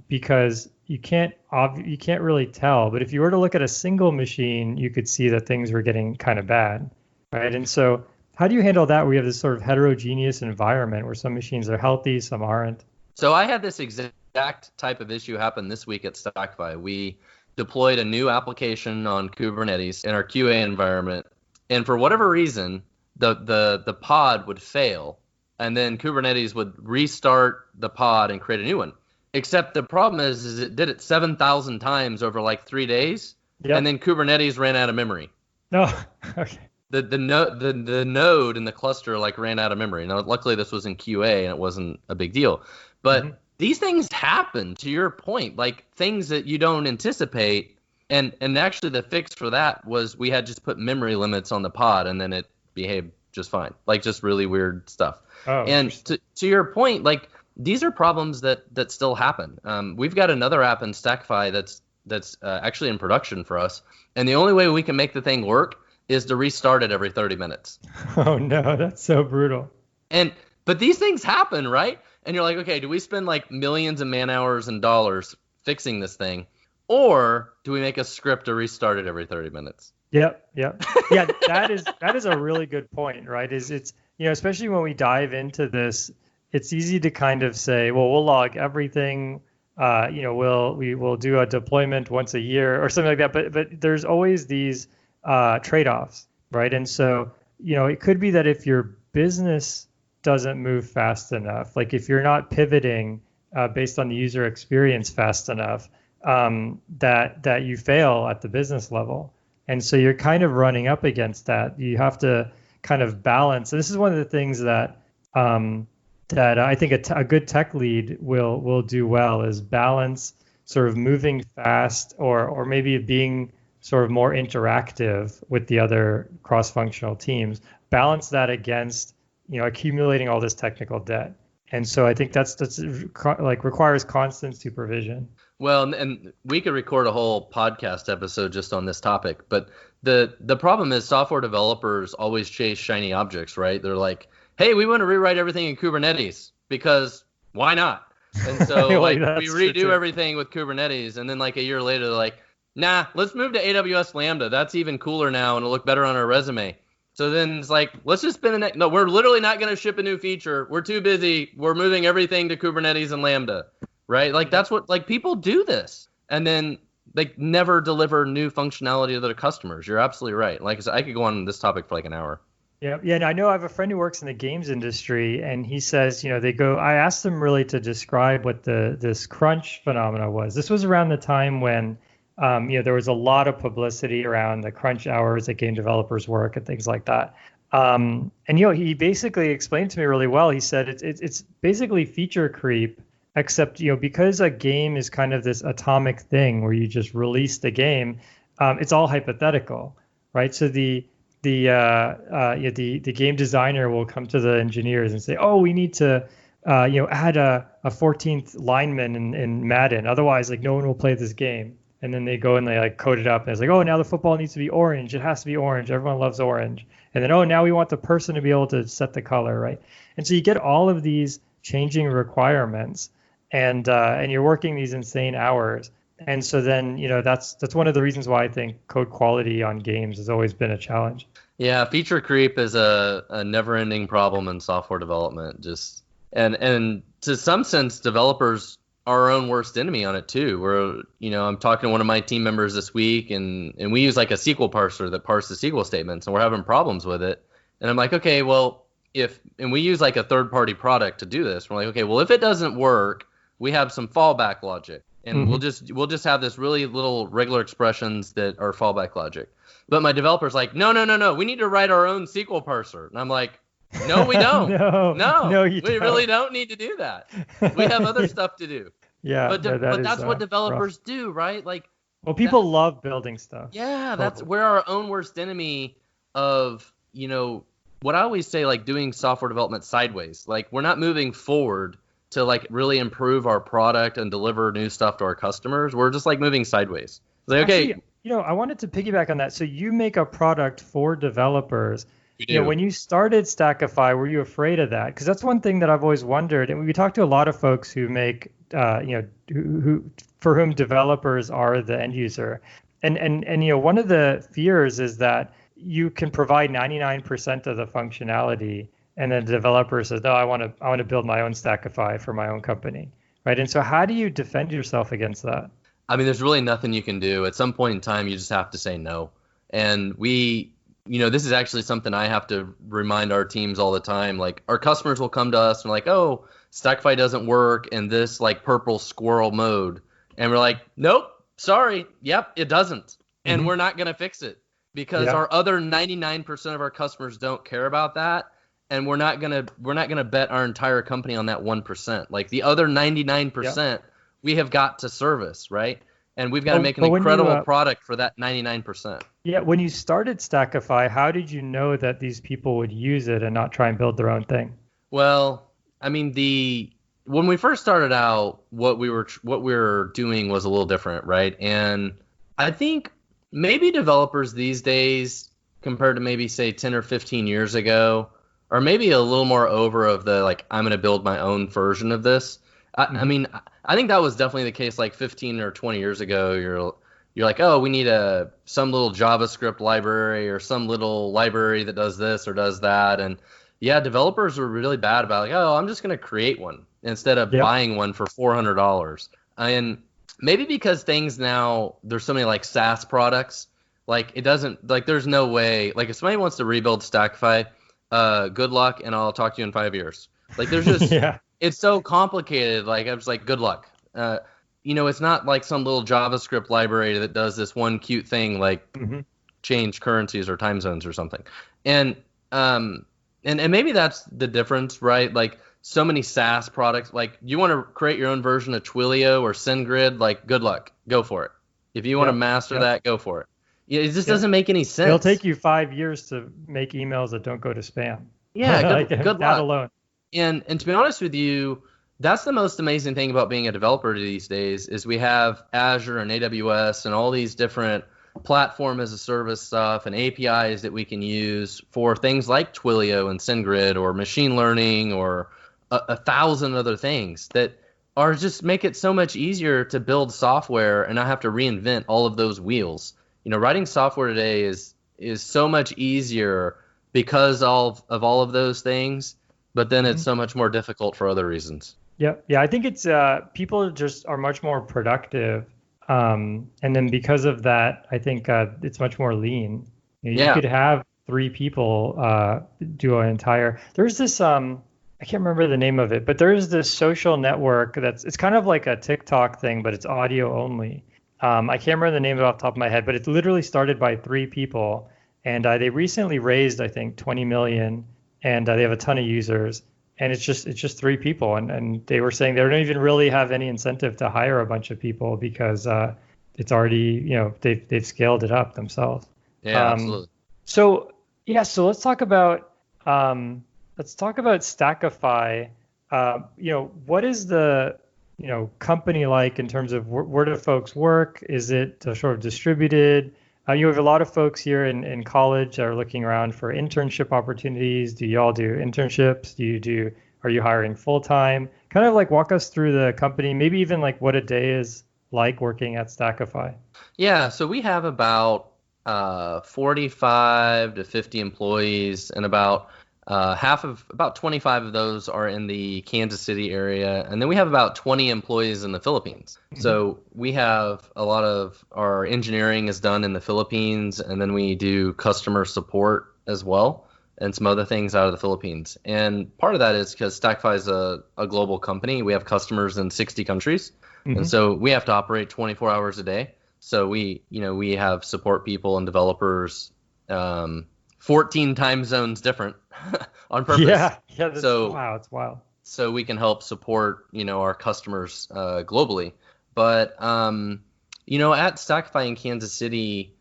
because you can't really tell. But if you were to look at a single machine, you could see that things were getting kind of bad, right? And so How do you handle that where you have this sort of heterogeneous environment where some machines are healthy, some aren't? So I had this exact type of issue happen this week at StackFi. We deployed a new application on Kubernetes in our QA environment, and for whatever reason, the pod would fail, and then Kubernetes would restart the pod and create a new one. Except the problem is it did it 7,000 times over like 3 days, and then Kubernetes ran out of memory. No, okay. The node in the cluster like ran out of memory. Now, luckily this was in QA and it wasn't a big deal, but these things happen. To your point, like things that you don't anticipate, and actually the fix for that was we had just put memory limits on the pod, and then it behaved just fine. Like just really weird stuff. Oh, and to your point, like these are problems that still happen. We've got another app in StackFi that's actually in production for us, and the only way we can make the thing work is to restart it every 30 minutes. Oh no, that's so brutal. But these things happen, right? And you're like, okay, do we spend like millions of man hours and dollars fixing this thing, or do we make a script to restart it every 30 minutes? Yep. Yeah, that is a really good point, right? It's especially when we dive into this, it's easy to kind of say, well, we'll log everything, we'll do a deployment once a year or something like that. But there's always these trade-offs, right? And so, it could be that if your business doesn't move fast enough, like if you're not pivoting based on the user experience fast enough, that you fail at the business level. And so you're kind of running up against that. You have to kind of balance. And this is one of the things that I think a good tech lead will do well, is balance sort of moving fast or maybe being sort of more interactive with the other cross-functional teams. Balance that against accumulating all this technical debt. And so I think that's like requires constant supervision. Well, and we could record a whole podcast episode just on this topic, but the problem is software developers always chase shiny objects, right? They're like, hey, we want to rewrite everything in Kubernetes because why not? And so we redo everything with Kubernetes, and then like a year later, they're like, nah, let's move to AWS Lambda. That's even cooler now, and it'll look better on our resume. So then it's like, let's just spend the next. No, we're literally not going to ship a new feature. We're too busy. We're moving everything to Kubernetes and Lambda, right? Like that's what people do this, and then they never deliver new functionality to their customers. You're absolutely right. Like I said, I could go on this topic for like an hour. Yeah. And I know I have a friend who works in the games industry, and he says, I asked him really to describe what this crunch phenomena was. This was around the time when there was a lot of publicity around the crunch hours that game developers work and things like that. And he basically explained to me really well. He said it's basically feature creep, except because a game is kind of this atomic thing where you just release the game. It's all hypothetical, right? So the game designer will come to the engineers and say, oh, we need to add a 14th lineman in Madden, otherwise like no one will play this game. And then they go and they like code it up, and it's like, oh, now the football needs to be orange. It has to be orange. Everyone loves orange. And then, oh, now we want the person to be able to set the color, right? And so you get all of these changing requirements, and you're working these insane hours. And so then, that's one of the reasons why I think code quality on games has always been a challenge. Yeah, feature creep is a never-ending problem in software development. Just and to some sense, developers our own worst enemy on it too. Where I'm talking to one of my team members this week, and we use like a SQL parser that parses SQL statements, and we're having problems with it. And I'm like, okay, well, and we use like a third-party product to do this. We're like, okay, well, if it doesn't work, we have some fallback logic, and we'll just have this really little regular expressions that are fallback logic. But my developer's like, no, we need to write our own SQL parser, and I'm like, no, we don't. No, we really don't need to do that. We have other stuff to do. Yeah, but that's what developers do, right? Like, well, people love building stuff. Yeah, we're our own worst enemy of what I always say, like doing software development sideways. Like we're not moving forward to like really improve our product and deliver new stuff to our customers. We're just like moving sideways. Like, okay, actually, I wanted to piggyback on that. So you make a product for developers. We do. When you started Stackify, were you afraid of that? Because that's one thing that I've always wondered. And we talked to a lot of folks who make, who for whom developers are the end user. And one of the fears is that, you can provide 99% of the functionality, and then the developer says, no, I want to build my own Stackify for my own company, right? And so how do you defend yourself against that? I mean, there's really nothing you can do. At some point in time, you just have to say no. And this is actually something I have to remind our teams all the time. Like, our customers will come to us and like, oh, Stackify doesn't work in this like purple squirrel mode. And we're like, nope, sorry. Yep, it doesn't. And we're not going to fix it because our other 99% of our customers don't care about that. And we're not going to bet our entire company on that 1%. Like, the other 99%, we have got to service, right? And we've got to make an incredible product for that 99%. Yeah, when you started Stackify, how did you know that these people would use it and not try and build their own thing? Well, I mean, when we first started out, what we were doing was a little different, right? And I think maybe developers these days, compared to maybe say 10 or 15 years ago, are maybe a little more over of the like, I'm going to build my own version of this. I mean, I think that was definitely the case like 15 or 20 years ago. You're like, oh, we need some little JavaScript library or some little library that does this or does that. And yeah, developers were really bad about like, oh, I'm just going to create one instead of buying one for $400. And maybe because things now, there's so many like SaaS products, like it doesn't, like there's no way, like if somebody wants to rebuild Stackify, good luck and I'll talk to you in 5 years. Like there's just, it's so complicated. Like I was like, good luck. It's not like some little JavaScript library that does this one cute thing like change currencies or time zones or something. And maybe that's the difference, right? Like so many SaaS products, like you want to create your own version of Twilio or SendGrid, like good luck, go for it. If you want to master that, go for it. It just doesn't make any sense. It'll take you 5 years to make emails that don't go to spam. Yeah, good luck. That alone. And to be honest with you, that's the most amazing thing about being a developer these days is we have Azure and AWS and all these different platform as a service stuff and APIs that we can use for things like Twilio and SendGrid or machine learning or a thousand other things that are just make it so much easier to build software and not have to reinvent all of those wheels. Writing software today is so much easier because of all of those things. But then it's so much more difficult for other reasons. Yeah. I think it's people just are much more productive, and then because of that, I think it's much more lean. You could have 3 people do an entire. There's this I can't remember the name of it, but there's this social network it's kind of like a TikTok thing, but it's audio only. I can't remember the name off the top of my head, but it's literally started by 3 people, and they recently raised I think 20 million. And they have a ton of users, and it's just 3 people, and they were saying they don't even really have any incentive to hire a bunch of people because it's already they've scaled it up themselves. Yeah, absolutely. So let's talk about Stackify. What is the company like in terms of where do folks work? Is it sort of distributed? You have a lot of folks here in college that are looking around for internship opportunities. Do you all do internships? Are you hiring full time? Kind of like walk us through the company, maybe even like what a day is like working at Stackify. Yeah, so we have about 45 to 50 employees, and about 25 of those are in the Kansas City area, and then we have about 20 employees in the Philippines. So we have a lot of our engineering is done in the Philippines, and then we do customer support as well and some other things out of the Philippines. And part of that is because Stackify is a global company. We have customers in 60 countries, and so we have to operate 24 hours a day. So we have support people and developers 14 time zones different on purpose. Yeah, wow, it's wild. So we can help support, our customers globally. But, at Stackify in Kansas City,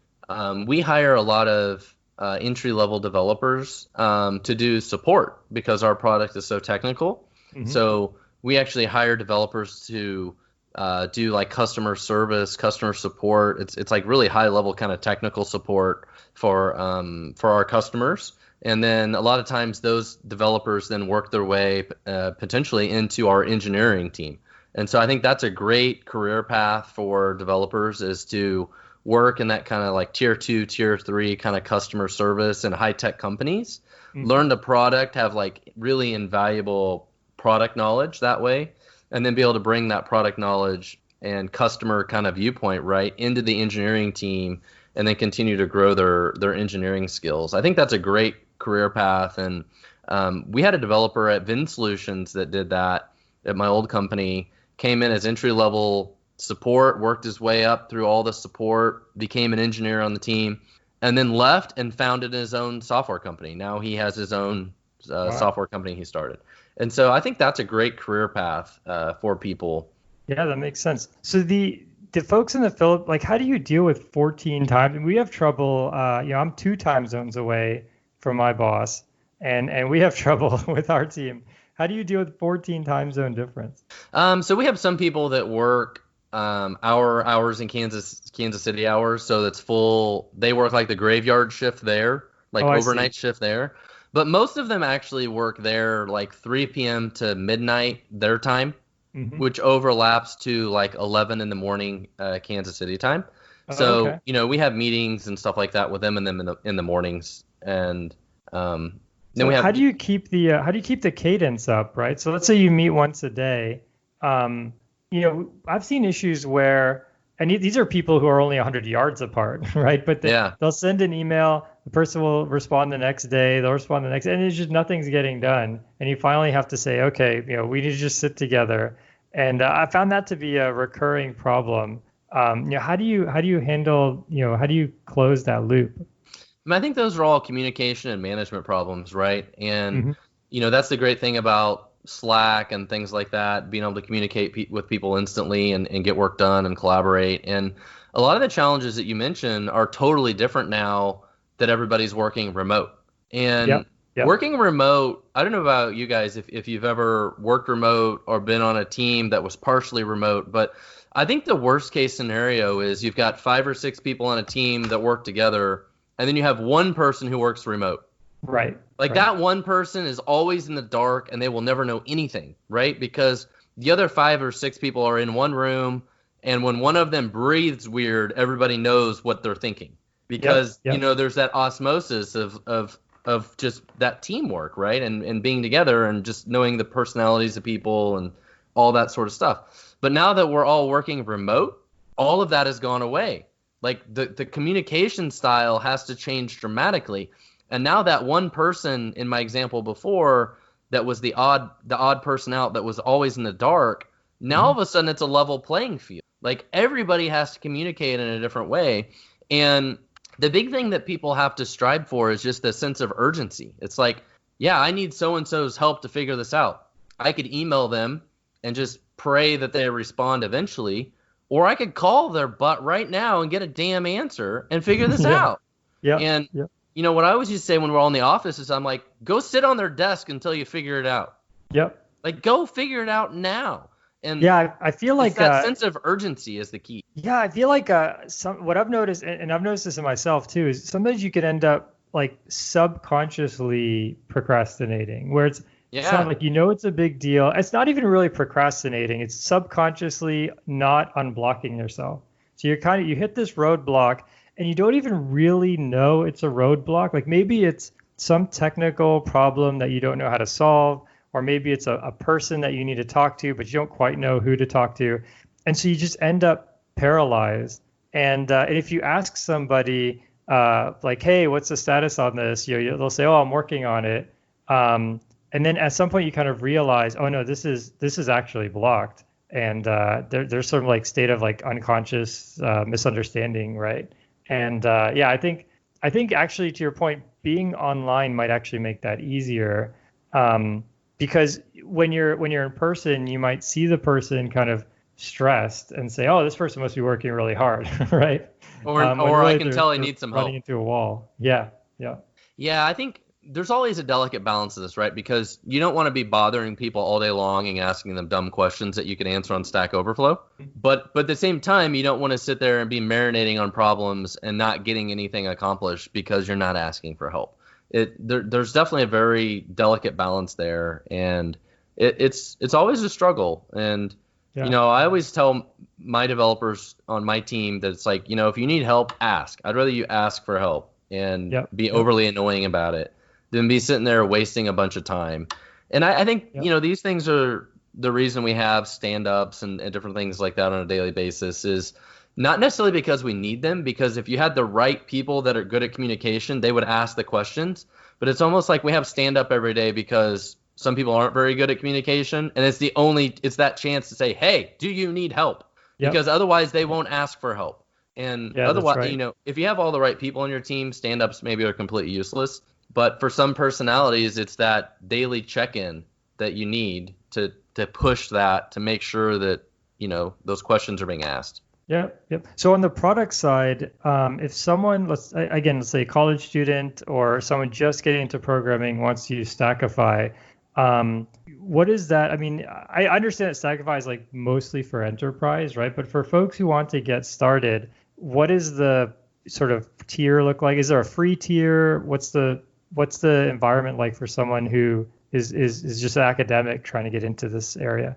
we hire a lot of entry-level developers to do support because our product is so technical. So we actually hire developers to do like customer service, customer support. It's like really high-level kind of technical support for our customers. And then a lot of times those developers then work their way potentially into our engineering team. And so I think that's a great career path for developers is to work in that kind of like tier 2, tier 3 kind of customer service and high tech companies, learn the product, have like really invaluable product knowledge that way, and then be able to bring that product knowledge and customer kind of viewpoint right into the engineering team, and then continue to grow their engineering skills. I think that's a great career path. And we had a developer at Vin Solutions that did that at my old company, came in as entry level support, worked his way up through all the support, became an engineer on the team, and then left and founded his own software company. Now he has his own software company he started. And so I think that's a great career path for people. Yeah, that makes sense. So the folks in the Philippines, like, how do you deal with 14 times? We have trouble. I'm 2 time zones away from my boss, and we have trouble with our team. How do you deal with 14 time zone difference? So we have some people that work our hours in Kansas City hours, so that's full. They work like the graveyard shift there, like overnight shift there. But most of them actually work there like 3 p.m. to midnight their time, which overlaps to like 11 in the morning Kansas City time. So we have meetings and stuff like that with them in the mornings. And then we have. How do you keep the cadence up, right? So let's say you meet once a day. I've seen issues where, and these are people who are only 100 yards apart, right? But they'll send an email, the person will respond the next day, they'll respond the next, and it's just nothing's getting done. And you finally have to say, okay, we need to just sit together. And I found that to be a recurring problem. How do you handle, how do you close that loop? I think those are all communication and management problems, right? And, that's the great thing about Slack and things like that, being able to communicate with people instantly and get work done and collaborate. And a lot of the challenges that you mentioned are totally different now that everybody's working remote. And working remote, I don't know about you guys if you've ever worked remote or been on a team that was partially remote, but I think the worst case scenario is you've got 5 or 6 people on a team that work together, and then you have one person who works remote. Right. That one person is always in the dark and they will never know anything, right? Because the other 5 or 6 people are in one room, and when one of them breathes weird, everybody knows what they're thinking. Because, there's that osmosis of just that teamwork, right? And being together and just knowing the personalities of people and all that sort of stuff. But now that we're all working remote, all of that has gone away. Like the communication style has to change dramatically. And now that one person in my example before that was the odd person out that was always in the dark, now all of a sudden it's a level playing field. Like everybody has to communicate in a different way. And the big thing that people have to strive for is just the sense of urgency. It's like, I need so-and-so's help to figure this out. I could email them and just pray that they respond eventually, or I could call their butt right now and get a damn answer and figure this out. And what I always used to say when we're all in the office is I'm like, go sit on their desk until you figure it out. Like, go figure it out now. And I feel like that sense of urgency is the key. Yeah, I feel like what I've noticed, and I've noticed this in myself too, is sometimes you could end up like subconsciously procrastinating, where it's not like it's a big deal. It's not even really procrastinating. It's subconsciously not unblocking yourself. So you hit this roadblock, and you don't even really know it's a roadblock. Like maybe it's some technical problem that you don't know how to solve, or maybe it's a person that you need to talk to, but you don't quite know who to talk to. And so you just end up paralyzed. And if you ask somebody like, hey, what's the status on this? They'll say, oh, I'm working on it. And then at some point you kind of realize, oh no, this is actually blocked. And there's some like state of like unconscious misunderstanding, right? And I think actually, to your point, being online might actually make that easier, because when you're in person, you might see the person kind of stressed and say, "Oh, this person must be working really hard," right? Or really I can tell I need some help. Running into a wall. Yeah. I think there's always a delicate balance to this, right? Because you don't want to be bothering people all day long and asking them dumb questions that you can answer on Stack Overflow. But at the same time, you don't want to sit there and be marinating on problems and not getting anything accomplished because you're not asking for help. There's definitely a very delicate balance there, and it's always a struggle. And Yeah. I always tell my developers on my team that it's like, if you need help, ask. I'd rather you ask for help and be overly annoying about it than be sitting there wasting a bunch of time. And I think, these things are the reason we have stand-ups and different things like that on a daily basis is not necessarily because we need them, because if you had the right people that are good at communication, they would ask the questions. But it's almost like we have stand-up every day because some people aren't very good at communication, and it's that chance to say, hey, do you need help? Because otherwise they won't ask for help. And otherwise, right. If you have all the right people on your team, stand-ups maybe are completely useless. But for some personalities, it's that daily check-in that you need to push that, to make sure that, those questions are being asked. Yep. So on the product side, if someone, let's say a college student or someone just getting into programming wants to use Stackify, what is that? I mean, I understand that Stackify is like mostly for enterprise, right? But for folks who want to get started, what is the sort of tier look like? Is there a free tier? What's the environment like for someone who is just an academic trying to get into this area?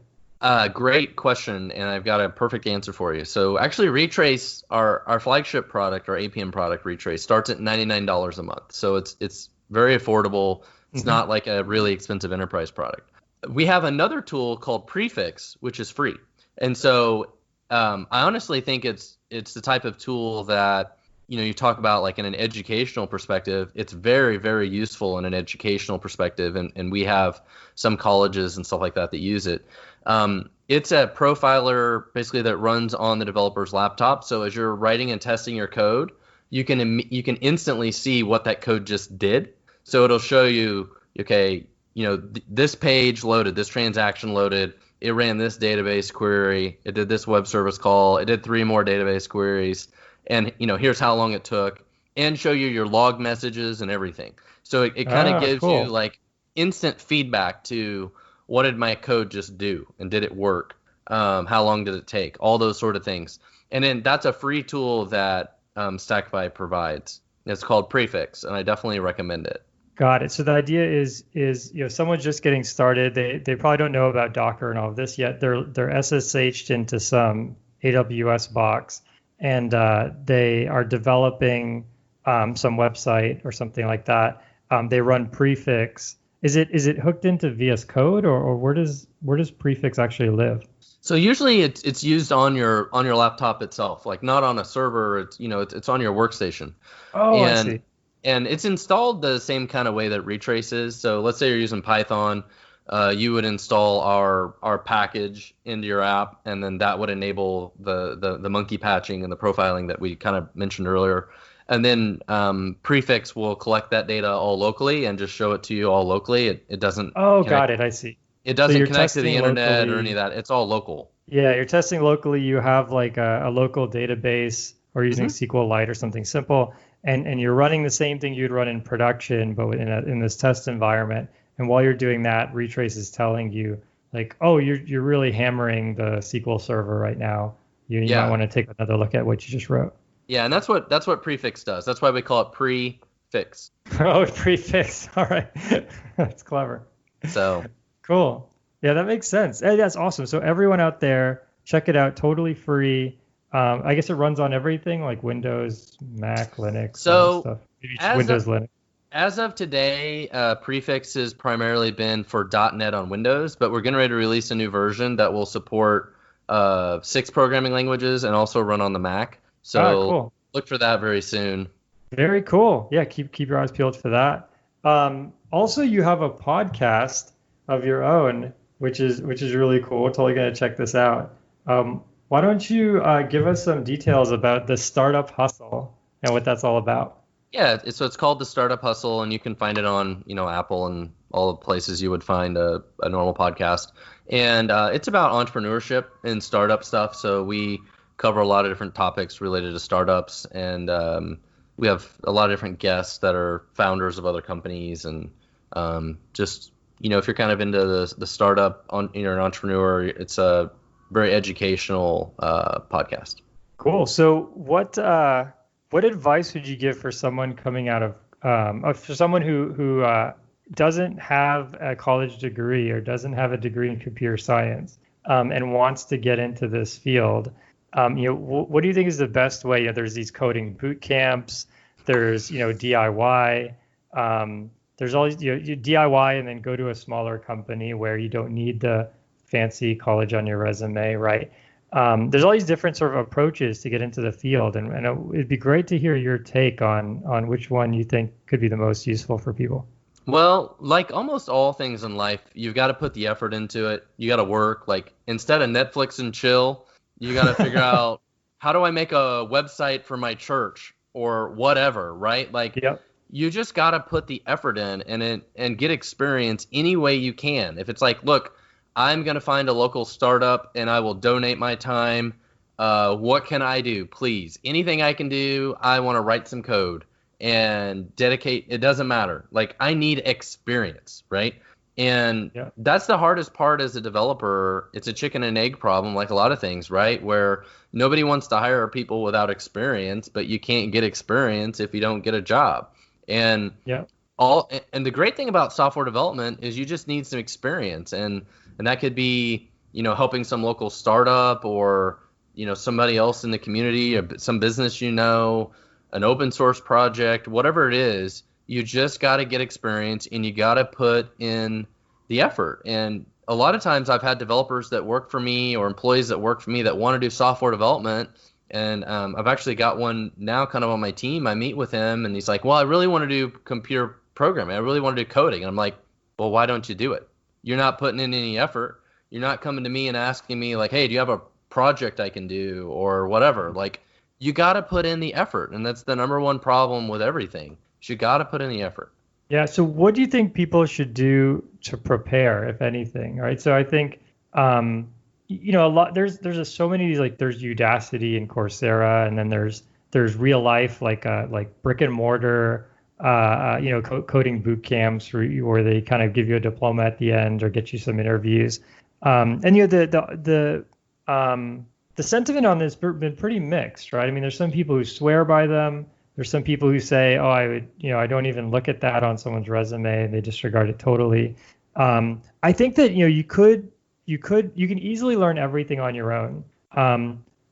Great question, and I've got a perfect answer for you. So actually, Retrace, our flagship product, our APM product, Retrace, starts at $99 a month. So it's very affordable. It's not like a really expensive enterprise product. We have another tool called Prefix, which is free. And so I honestly think it's the type of tool that, you talk about like in an educational perspective. It's very, very useful in an educational perspective. And we have some colleges and stuff like that use it. It's a profiler basically that runs on the developer's laptop. So as you're writing and testing your code, you can instantly see what that code just did. So it'll show you, okay, this page loaded, this transaction loaded, it ran this database query, it did this web service call, it did 3 more database queries, and here's how long it took, and show you your log messages and everything. So it kind of gives you like instant feedback to what did my code just do, and did it work? How long did it take? All those sort of things. And then that's a free tool that Stackify provides. It's called Prefix, and I definitely recommend it. Got it. So the idea is someone's just getting started. They probably don't know about Docker and all of this yet. They're SSH'd into some AWS box, and they are developing some website or something like that. They run Prefix. Is it hooked into VS Code, or where does Prefix actually live? So usually it's used on your laptop itself, like not on a server. It's on your workstation. Oh, I see. And it's installed the same kind of way that Retrace is. So let's say you're using Python, you would install our package into your app, and then that would enable the monkey patching and the profiling that we kind of mentioned earlier. And then Prefix will collect that data all locally and just show it to you all locally. It doesn't. Oh, got it. I see. It doesn't connect to the internet locally, or any of that. It's all local. Yeah, you're testing locally. You have like a local database or using SQLite or something simple. And you're running the same thing you'd run in production, but in this test environment. And while you're doing that, Retrace is telling you, like, oh, you're really hammering the SQL server right now. You might want to take another look at what you just wrote. Yeah, and that's what Prefix does. That's why we call it Prefix. Oh, Prefix. All right, that's clever. So cool. Yeah, that makes sense. Hey, that's awesome. So everyone out there, check it out. Totally free. I guess it runs on everything like Windows, Mac, Linux, stuff. Maybe Windows, Linux. As of today, Prefix has primarily been for .NET on Windows, but we're getting ready to release a new version that will support 6 programming languages and also run on the Mac. So cool. Look for that very soon. Very cool. Yeah, keep your eyes peeled for that. Also, you have a podcast of your own, which is really cool. We're totally gonna check this out. Why don't you give us some details about the Startup Hustle and what that's all about? Yeah, it's called the Startup Hustle, and you can find it on Apple and all the places you would find a normal podcast. And it's about entrepreneurship and startup stuff. So we cover a lot of different topics related to startups, and we have a lot of different guests that are founders of other companies, and just if you're kind of into the startup, you're an entrepreneur, it's a very educational podcast. Cool. So what advice would you give for someone coming out of for someone who doesn't have a college degree or doesn't have a degree in computer science, and wants to get into this field, what do you think is the best way? There's these coding boot camps, there's DIY, there's all these, you DIY and then go to a smaller company where you don't need the fancy college on your resume, right? There's all these different sort of approaches to get into the field, and it'd be great to hear your take on which one you think could be the most useful for people. Well, like almost all things in life, you've got to put the effort into it. You got to work. Like instead of Netflix and chill, you got to figure out, how do I make a website for my church or whatever, right? Like you just got to put the effort in and get experience any way you can. If it's like, look, I'm going to find a local startup and I will donate my time. What can I do? Please. Anything I can do. I want to write some code and dedicate. It doesn't matter. Like I need experience, right? And that's the hardest part as a developer. It's a chicken and egg problem, like a lot of things, right? Where nobody wants to hire people without experience, but you can't get experience if you don't get a job. And the great thing about software development is you just need some experience, and that could be, helping some local startup or, somebody else in the community or some business, an open source project, whatever it is. You just got to get experience and you got to put in the effort. And a lot of times I've had developers that work for me or employees that work for me that want to do software development. And I've actually got one now kind of on my team. I meet with him and he's like, well, I really want to do computer programming. I really want to do coding. And I'm like, well, why don't you do it? You're not putting in any effort. You're not coming to me and asking me like, hey, do you have a project I can do or whatever? Like, you got to put in the effort. And that's the number one problem with everything. You got to put in the effort. Yeah. So what do you think people should do to prepare, if anything? Right. So I think, a lot, there's so many of these, like there's Udacity and Coursera, and then there's real life, like brick and mortar, coding boot camps where they kind of give you a diploma at the end or get you some interviews. And the sentiment on this has been pretty mixed, right? I mean, there's some people who swear by them. There's some people who say, oh, I don't even look at that on someone's resume, and they disregard it totally. I think that, you can easily learn everything on your own.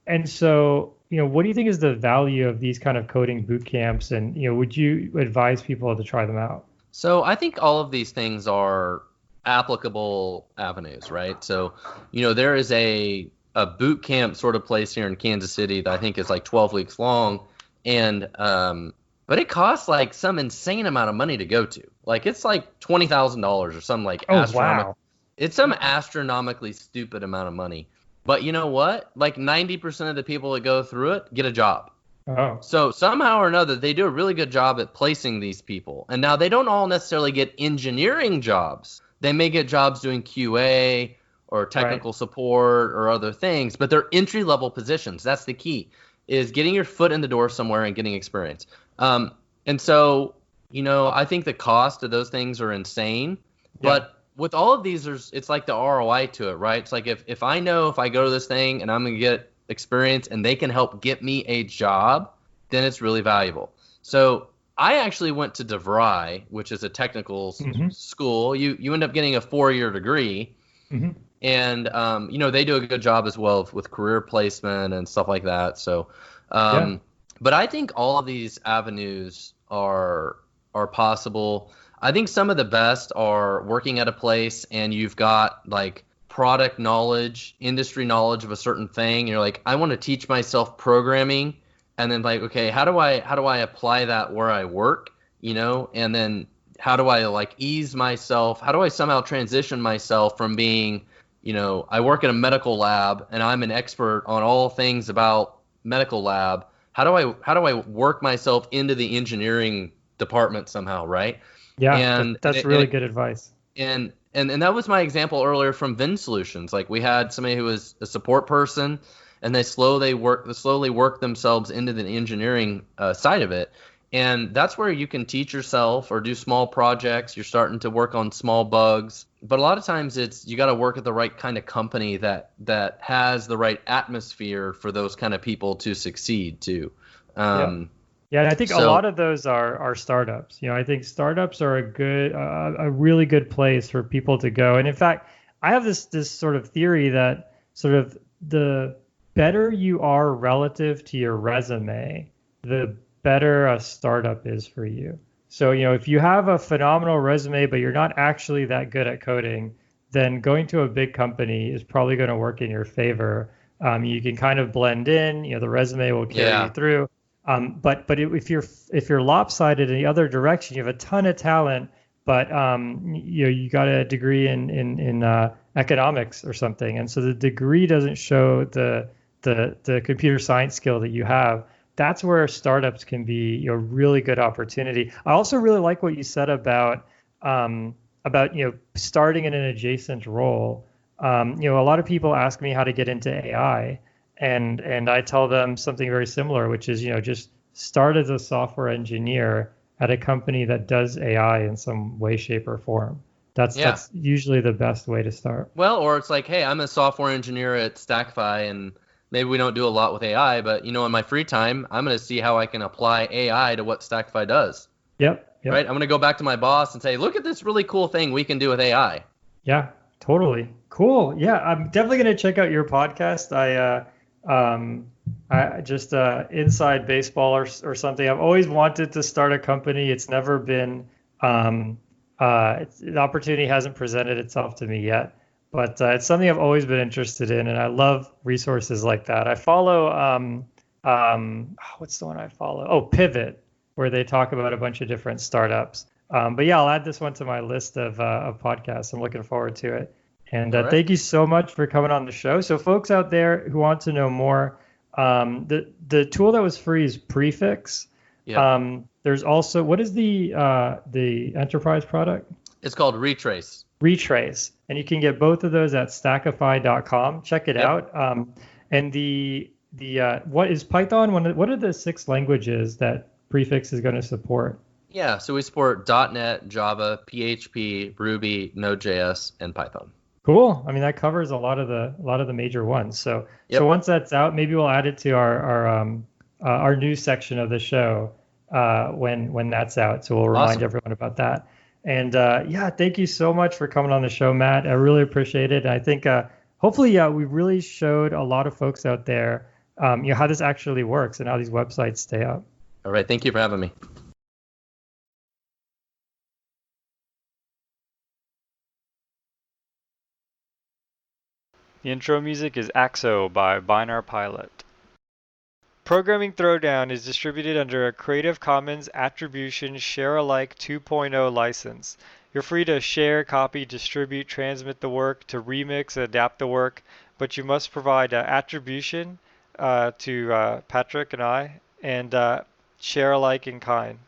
And so, what do you think is the value of these kind of coding boot camps? And, would you advise people to try them out? So I think all of these things are applicable avenues, right? So, there is a boot camp sort of place here in Kansas City that I think is like 12 weeks long. And but it costs like some insane amount of money to go to. Like it's like $20,000 or something like wow. It's some astronomically stupid amount of money. But you know what? Like 90% of the people that go through it get a job. Oh. So somehow or another, they do a really good job at placing these people. And now they don't all necessarily get engineering jobs. They may get jobs doing QA or technical support or other things, but they're entry-level positions. That's the key, is getting your foot in the door somewhere and getting experience. And so, I think the cost of those things are insane. Yeah. But with all of these, it's like the ROI to it, right? It's like if I know if I go to this thing and I'm going to get experience and they can help get me a job, then it's really valuable. So I actually went to DeVry, which is a technical school. You end up getting a 4-year degree. Mm-hmm. And, they do a good job as well with career placement and stuff like that. So, but I think all of these avenues are possible. I think some of the best are working at a place and you've got like product knowledge, industry knowledge of a certain thing. You're like, I want to teach myself programming. And then like, okay, how do I apply that where I work, and then how do I like ease myself? How do I somehow transition myself from being, I work in a medical lab and I'm an expert on all things about medical lab. How do I work myself into the engineering department somehow, right? Yeah, and that's really good advice. And that was my example earlier from Vin Solutions. Like we had somebody who was a support person, and they slowly work themselves into the engineering side of it. And that's where you can teach yourself or do small projects. You're starting to work on small bugs. But a lot of times you got to work at the right kind of company that has the right atmosphere for those kind of people to succeed too. Yeah, and I think a lot of those are startups. I think startups are a really good place for people to go. And in fact, I have this sort of theory that sort of the better you are relative to your resume, the better a startup is for you. So, if you have a phenomenal resume, but you're not actually that good at coding, then going to a big company is probably going to work in your favor. You can kind of blend in, the resume will carry you through. If you're lopsided in the other direction, you have a ton of talent, but you got a degree in economics or something, and so the degree doesn't show the computer science skill that you have. That's where startups can be a really good opportunity. I also really like what you said about starting in an adjacent role. A lot of people ask me how to get into AI, and I tell them something very similar, which is just start as a software engineer at a company that does AI in some way, shape, or form. That's usually the best way to start. Well, or it's like, hey, I'm a software engineer at Stackify, and maybe we don't do a lot with AI, but in my free time, I'm going to see how I can apply AI to what Stackify does. Yep. Right? I'm going to go back to my boss and say, look at this really cool thing we can do with AI. Yeah, totally. Cool. Yeah, I'm definitely going to check out your podcast. I just inside baseball or something. I've always wanted to start a company. It's never been the opportunity hasn't presented itself to me yet, but it's something I've always been interested in, and I love resources like that. I follow what's the one I follow? Oh, Pivot, where they talk about a bunch of different startups. But yeah, I'll add this one to my list of podcasts. I'm looking forward to it. And thank you so much for coming on the show. So folks out there who want to know more, the tool that was free is Prefix. Yeah. There's also, what is the enterprise product? It's called Retrace. Retrace. And you can get both of those at stackify.com. Check it out. And what is Python? What are the 6 languages that Prefix is going to support? Yeah, so we support .NET, Java, PHP, Ruby, Node.js, and Python. Cool. I mean, that covers a lot of the major ones. So once that's out, maybe we'll add it to our news section of the show when that's out. So we'll remind everyone about that. And thank you so much for coming on the show, Matt. I really appreciate it. And I think hopefully we really showed a lot of folks out there how this actually works and how these websites stay up. All right. Thank you for having me. The intro music is Axo by Binar Pilot. Programming Throwdown is distributed under a Creative Commons Attribution Share-alike 2.0 license. You're free to share, copy, distribute, transmit the work, to remix, adapt the work, but you must provide attribution to Patrick and I, and share alike in kind.